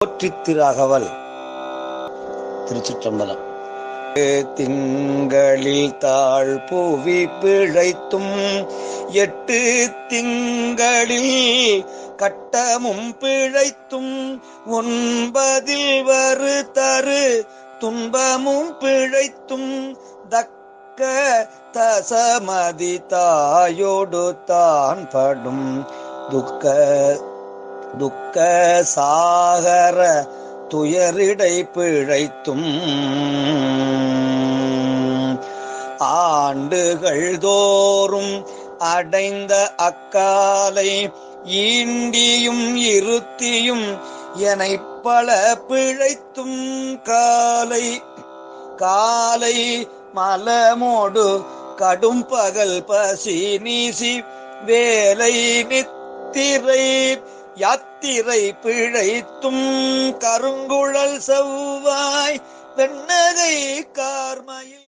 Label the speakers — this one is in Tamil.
Speaker 1: போற்றித்திராகவல். திருச்சிற்றம்பலம். திங்களில் தாழ் புவி பிழைத்தும் 8 திங்களில் கட்டமும் பிழைத்தும் 9 வரு தரு துன்பமும் பிழைத்தும் தக்க தசமதி தாயோடு தான் படும் துக்க சாகர துயரிடை பிழைத்தும் ஆண்டுகள் தோறும் அடைந்த அக்காலை ஈண்டியும் இருத்தியும் எனை பல பிழைத்தும் காலை மலமோடு கடும் பகல் பசி நீசி வேலை நித்திரை யாத்திரை பிழைத்தும் கருங்குழல் செவ்வாய் வெண்ணகை கார்மயில்